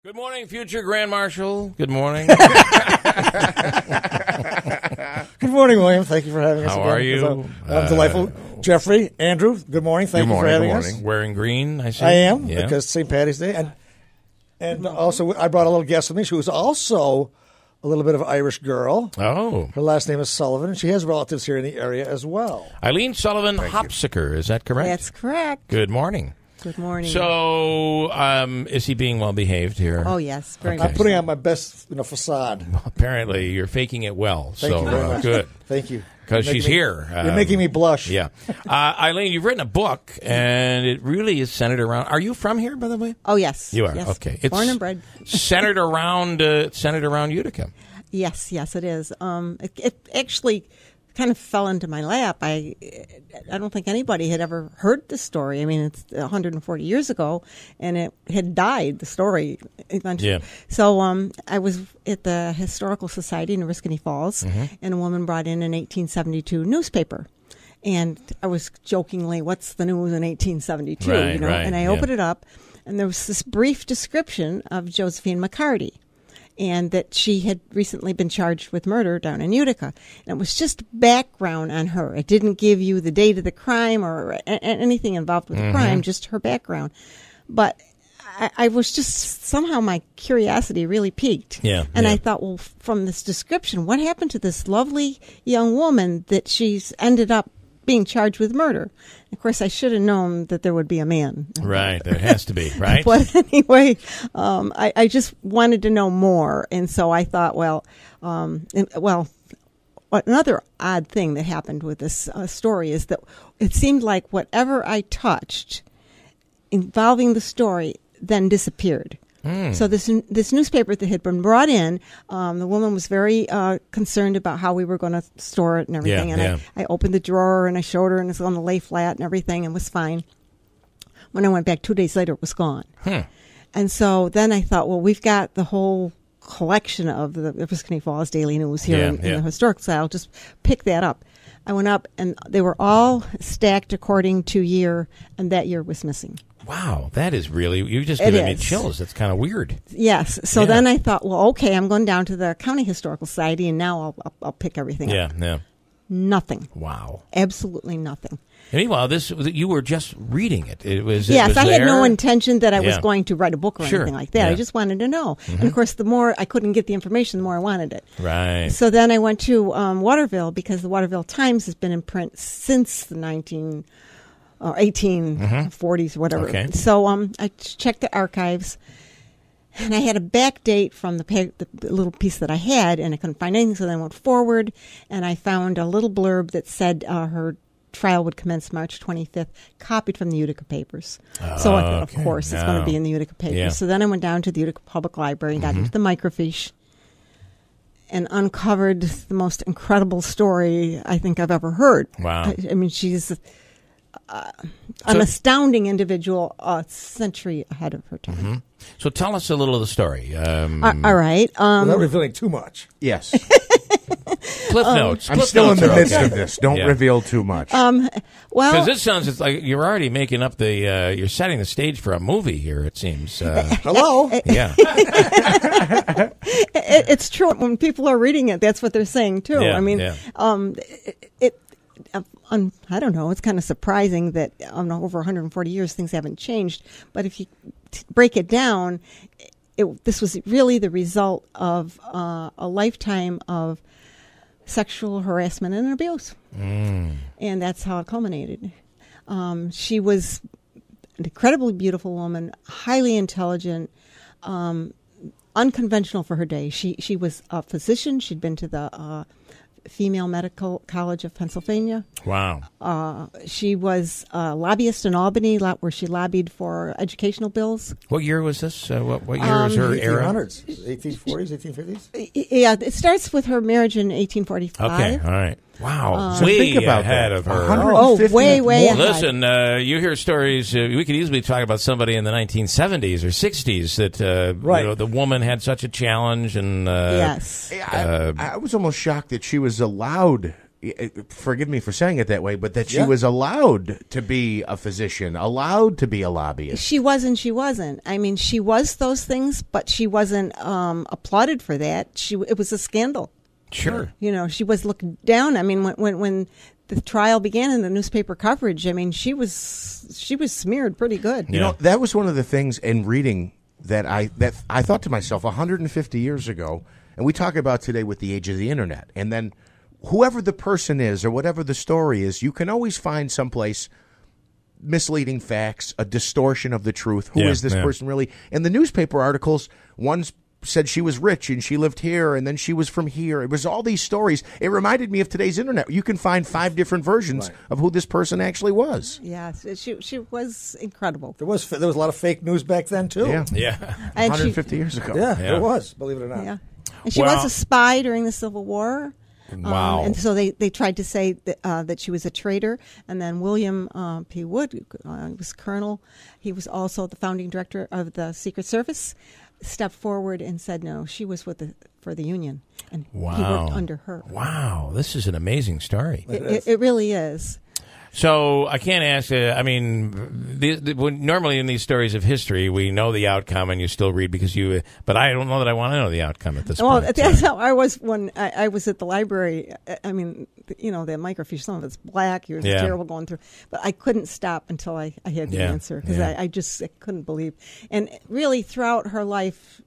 Good morning, future Grand Marshal. Good morning. Good morning, William. Thank you for having us How again. are you? I'm delightful. Jeffrey, Andrew, good morning. Thank you for having us. Wearing green, I see. I am, Yeah. because St. Patty's Day. And also, I brought a little guest with me. She was also a little bit of an Irish girl. Oh. Her last name is Sullivan, and she has relatives here in the area as well. Eileen Sullivan Hopsicker, is that correct? That's correct. Good morning. Good morning. So, is he being well behaved here? Oh, yes. Very I'm much. putting on my best facade. Apparently, you're faking it well. Thank you very much. Good. Thank you. Because You're she's making me- here. You're making me blush. Yeah. Eileen, you've written a book, and it really is centered around. Are you from here, by the way? Oh, yes. You are? Yes. Okay. It's born and bred. centered around Utica. Yes, it is. It actually kind of fell into my lap. I don't think anybody had ever heard the story. I mean, it's 140 years ago, and it had died, the story, eventually. Yeah. So I was at the Historical Society in Oriskany Falls, and a woman brought in an 1872 newspaper. And I was jokingly, what's the news in 1872? Right, right, And I opened it up, and there was this brief description of Josephine McCarty, and that she had recently been charged with murder down in Utica. And it was just background on her. It didn't give you the date of the crime or anything involved with the crime, just her background. But I was just, somehow my curiosity really piqued. Yeah, and yeah. I thought, well, from this description, what happened to this lovely young woman that she's ended up being charged with murder? Of course, I should have known that there would be a man. Right. There has to be, right? But anyway, I just wanted to know more. And so I thought, another odd thing that happened with this story is that it seemed like whatever I touched involving the story then disappeared. So this newspaper that had been brought in, the woman was very concerned about how we were going to store it and everything. I opened the drawer and I showed her, and it's on the lay flat and everything, and was fine. When I went back 2 days later, it was gone. And so then I thought, well, we've got the whole collection of the Oriskany Falls Daily News here in the historic side. I'll just pick that up. I went up, and they were all stacked according to year, and that year was missing. Wow, that is really, you just giving me chills. That's kind of weird. Yes. So then I thought, well, okay, I'm going down to the County Historical Society, and now I'll pick everything up. Yeah. Nothing. Wow. Absolutely nothing. And meanwhile, you were just reading it. Yes, I had no intention that I was going to write a book or Sure. anything like that. Yeah. I just wanted to know. And of course, the more I couldn't get the information, the more I wanted it. Right. So then I went to Waterville, because the Waterville Times has been in print since the 1840s or whatever. Okay. So I checked the archives, and I had a back date from the little piece that I had, and I couldn't find anything. So then I went forward, and I found a little blurb that said her trial would commence March 25th, copied from the Utica papers. So I thought, of course, it's going to be in the Utica papers. Yeah. So then I went down to the Utica Public Library and got into the microfiche and uncovered the most incredible story I think I've ever heard. Wow. I mean, she's an astounding individual, a century ahead of her time. So tell us a little of the story. All right. Without revealing too much. Yes. Cliff notes. I'm Cliff still in notes the are midst okay. of this. Don't reveal too much. Well, Because this sounds it's like you're already making up you're setting the stage for a movie here, it seems. Hello? Yeah. it's true. When people are reading it, that's what they're saying, too. Yeah, I mean, yeah. I don't know. It's kind of surprising that over 140 years things haven't changed. But if you break it down, this was really the result of a lifetime of sexual harassment and abuse. And that's how it culminated. She was an incredibly beautiful woman, highly intelligent, unconventional for her day. She was a physician. She'd been to the Female Medical College of Pennsylvania. Wow. She was a lobbyist in Albany, where she lobbied for educational bills. What year was this? What year was her era? 1800s, 1840s, 1850s? Yeah, it starts with her marriage in 1845. Okay, all right. Wow. So way think about ahead that. of her. 150 way more. ahead. Listen, you hear stories. We could easily talk about somebody in the 1970s or 60s that the woman had such a challenge. And yes, I was almost shocked that she was allowed forgive me for saying it that way, but that she was allowed to be a physician, allowed to be a lobbyist. She wasn't. I mean, she was those things, but she wasn't applauded for that. It was a scandal. Sure. You know, she was looked down. I mean, when the trial began in the newspaper coverage, I mean, she was smeared pretty good. You know, that was one of the things in reading that I thought to myself 150 years ago, and we talk about today with the age of the internet, and then whoever the person is or whatever the story is, you can always find someplace misleading facts, a distortion of the truth. Who is this person really? In the newspaper articles, one's said she was rich and she lived here and then she was from here. It was all these stories. It reminded me of today's internet. You can find 5 different versions of who this person actually was. Yes, she was incredible. There was a lot of fake news back then too. Yeah. 150 years ago. Yeah, there was, believe it or not. Yeah. And she was a spy during the Civil War. Wow. And so they tried to say that she was a traitor. And then William P. Wood was colonel. He was also the founding director of the Secret Service. Stepped forward and said no, she was for the Union, and he worked under her. Wow, this is an amazing story. It really is. So I can't ask. I mean, normally in these stories of history, we know the outcome, and you still read because you. But I don't know that I want to know the outcome at this point. Well, that's how I was when I was at the library. I mean, you know, the microfiche, some of it's black. It was terrible going through, but I couldn't stop until I had the answer because I couldn't believe. And really, throughout her life,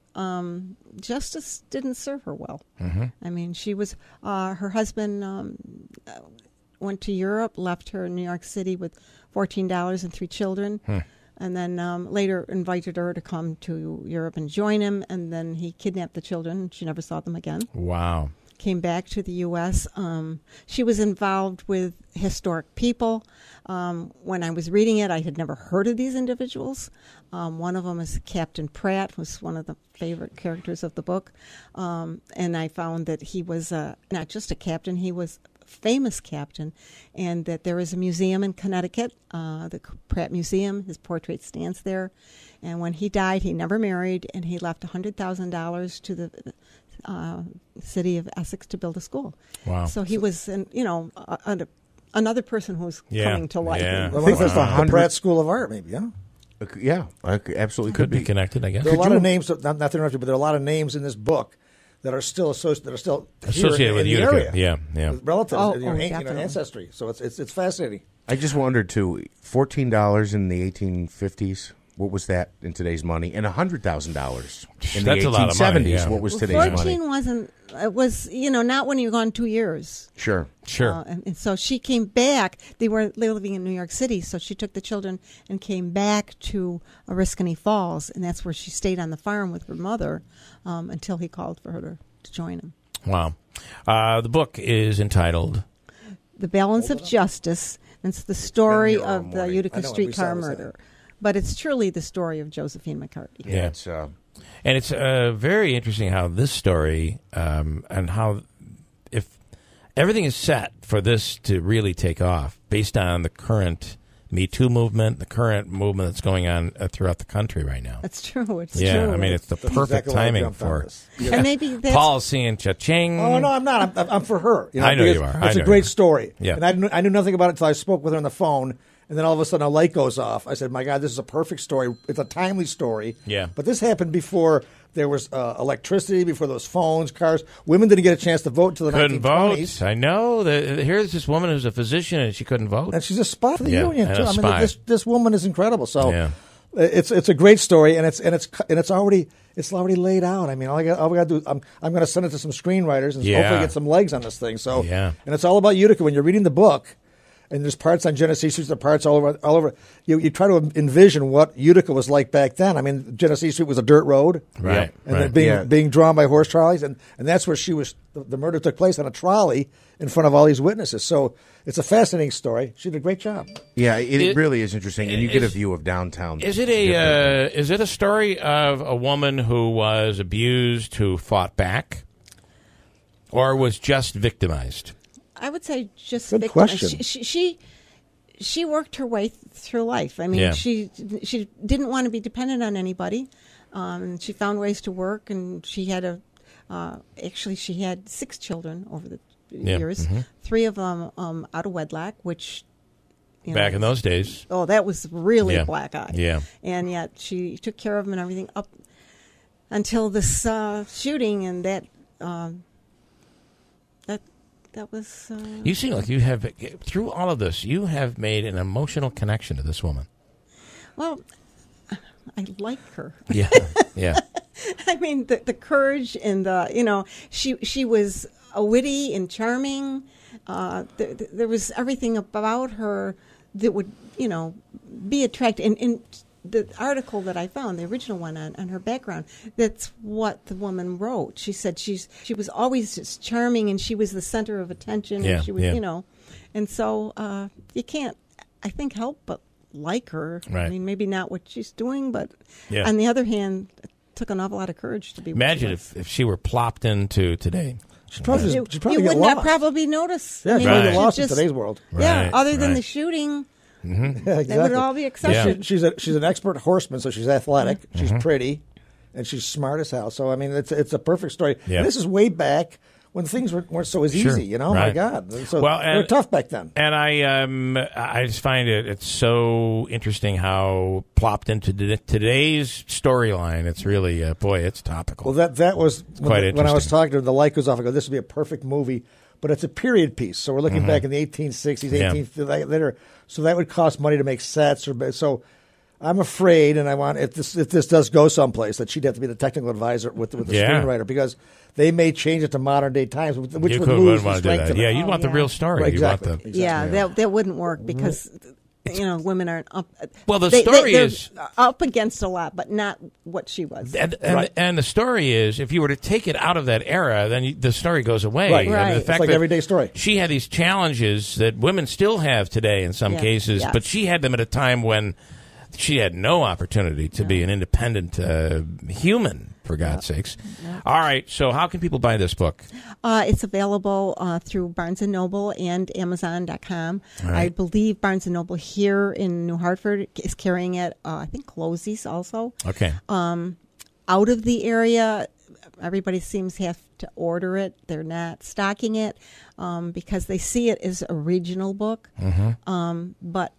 justice didn't serve her well. Mm-hmm. I mean, she was her husband. Went to Europe, left her in New York City with $14 and 3 children, and then later invited her to come to Europe and join him, and then he kidnapped the children. She never saw them again. Wow. Came back to the U.S. She was involved with historic people. When I was reading it, I had never heard of these individuals. One of them is Captain Pratt, who's one of the favorite characters of the book. And I found that he was not just a captain, he was famous captain, and that there is a museum in Connecticut, the Pratt Museum. His portrait stands there, and when he died, he never married, and he left $100,000 to the city of Essex to build a school. Wow! So he was, another person who's coming to life. Yeah. I think that's the Pratt School of Art, maybe. Yeah, absolutely could be connected. I guess there are a lot of names. Not to interrupt you, but there are a lot of names in this book that are still associated with Utica. Yeah. Relatives in your ancestry. So it's fascinating. I just wondered too, $14 in the 1850s. What was that in today's money? And $100,000 in the 1870s. What was today's money? 14 wasn't. It was not when you're gone 2 years. Sure. And so she came back. They were living in New York City, so she took the children and came back to Oriskany Falls, and that's where she stayed on the farm with her mother until he called for her to join him. Wow. The book is entitled "The Balance of Justice." And it's the story of the Utica Streetcar Murder. But it's truly the story of Josephine McCarty. Yeah. And it's very interesting how this story and how if everything is set for this to really take off based on the current Me Too movement, the current movement that's going on throughout the country right now. That's true. It's true. I mean, it's the perfect timing for it. And maybe that's... Paul's seeing cha-ching. Oh, no, I'm not. I'm for her. I know you are. It's a great story. Yeah. And I knew nothing about it until I spoke with her on the phone. And then all of a sudden a light goes off. I said, my God, this is a perfect story. It's a timely story. Yeah. But this happened before there was electricity, before those phones, cars. Women didn't get a chance to vote until the 1920s. Couldn't vote. I know. Here's this woman who's a physician and she couldn't vote. And she's a spy for the Union, too. I mean, this woman is incredible. So it's a great story, and it's already laid out. I mean, all we got to do, I'm going to send it to some screenwriters and hopefully get some legs on this thing. So and it's all about Utica. When you're reading the book, and there's parts on Genesee Street, there are parts all over. You try to envision what Utica was like back then. I mean, Genesee Street was a dirt road, right? And then being drawn by horse trolleys, and that's where she was. The murder took place on a trolley in front of all these witnesses. So it's a fascinating story. She did a great job. Yeah, it really is interesting, and you get a view of downtown. Is it a story of a woman who was abused, who fought back, or was just victimized? I would say just good victimized. question. She worked her way through life. I mean, she didn't want to be dependent on anybody. She found ways to work, and she had she had 6 children over the years. 3 of them out of wedlock, which... Back in those days. Oh, that was really a black eye. Yeah. And yet she took care of him and everything up until this shooting, and that was... You seem like you have, through all of this, you have made an emotional connection to this woman. Well, I like her. Yeah, yeah. I mean, the courage and she was witty and charming. There was everything about her that would, be attractive. And the article that I found, the original one on her background, that's what the woman wrote. She said she was always just charming, and she was the center of attention. Yeah, and she was, yeah. And so you can't, I think, help but like her. Right. I mean, maybe not what she's doing, but yeah. On the other hand, it took an awful lot of courage to be. Imagine if she were plopped into today. She'd probably you get would lost. not probably notice. Yeah, I mean, she'd Right. get lost in just- today's world. Yeah, Right, other than right. the shooting, Yeah, they exactly. would all be accepted. She's an expert horseman, so she's athletic, she's pretty, and she's smart as hell. So I mean, it's a perfect story. Yeah. And this is way back when things weren't so as Sure. easy. Right. My God, so Well, they were and- tough back then. And I just find it's so interesting how plopped into today's storyline. It's really, it's topical. Well, that was quite when I was interesting. talking to her, the light goes off. I go, this would be a perfect movie, but it's a period piece. So we're looking back in the 1860s, Yeah. 1850s. So that would cost money to make sets. So I'm afraid, and I want if this does go someplace, that she'd have to be the technical advisor with the Yeah. screenwriter, because they may change it to modern day times, which you would could lose the want to do strength that. of it. Yeah, you want the yeah. real story. Right, You want exactly. the Yeah, that wouldn't work because women aren't up. Well, the they're story is up against a lot, but not what she was. and the story is, if you were to take it out of that era, then the story goes away. Right. I mean, Right. the It's fact like that everyday story. She had these challenges that women still have today in some Yeah. cases, Yes. but she had them at a time when she had no opportunity to be an independent human, for God's sakes. All right, so how can people buy this book? It's available through Barnes & Noble and Amazon.com. Right. I believe Barnes & Noble here in New Hartford is carrying it. I think Closey's also. Okay. Out of the area, everybody seems to have to order it. They're not stocking it because they see it as a regional book. But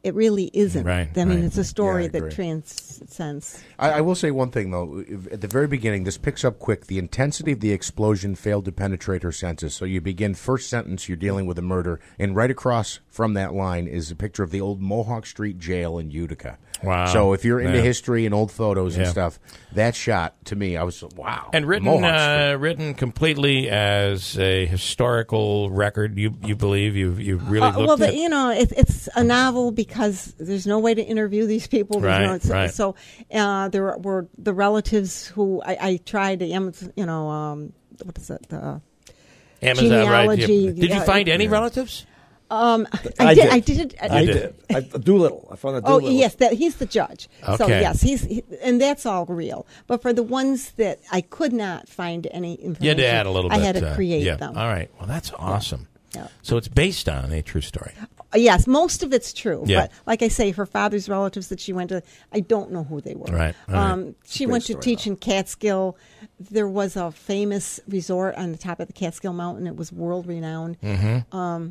it really isn't. Right, I mean, right. it's a story Yeah, I that agree. transcends. I will say one thing, though. At the very beginning, this picks up quick. The intensity of the explosion failed to penetrate her senses. So you begin first sentence, you're dealing with a murder, and right across from that line is a picture of the old Mohawk Street Jail in Utica. Wow. So if you're into Yeah. history and old photos and Yeah. stuff, that shot, to me, I was, wow. And written completely as a historical record. You believe you've really looked at. It's a novel because there's no way to interview these people. There's Right. So there were the relatives who I tried to, what is it? Amazon, right? genealogy, Did you find any relatives? I did. I did. Doolittle. I found a Oh Doolittle. yes, he's the judge. So Okay. yes, and that's all real. But for the ones that I could not find any information, You had to add a little bit. I had to create yeah. them. All right. Well, that's awesome. Yeah. So it's based on a true story. Yes, most of it's true. Yeah. But like I say, her father's relatives that she went to, I don't know who they were. Right, all right. She Great went to story, teach though. in Catskill. There was a famous resort on the top of the Catskill Mountain. It was world renowned. Mm-hmm.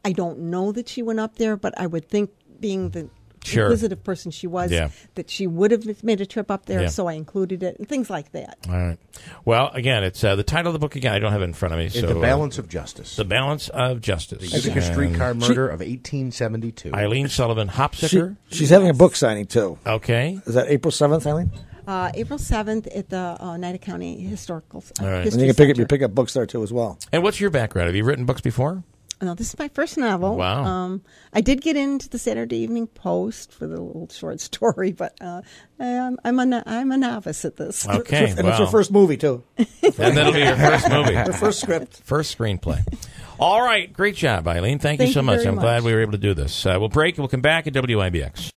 I don't know that she went up there, but I would think, being the Sure. inquisitive person she was, Yeah. that she would have made a trip up there. Yeah. So I included it and things like that. All right. Well, again, it's the title of the book. Again, I don't have it in front of me. So The Balance of Justice. The Balance of Justice. The Utica And Streetcar Murder of 1872. Eileen Sullivan Hopsicker. She's having a book signing too. Okay. Is that April 7th, Eileen? April 7th at the Oneida County Historical All right. History And you can Center. pick up books there too as well. And what's your background? Have you written books before? No, this is my first novel. Wow. I did get into the Saturday Evening Post for the little short story, but I'm a novice at this. Okay. And it's her first movie too. And that'll be your first movie. Her first script. First screenplay. All right. Great job, Eileen. Thank you Thank so you much. very I'm glad much. we were able to do this. We'll break. We'll come back at WIBX.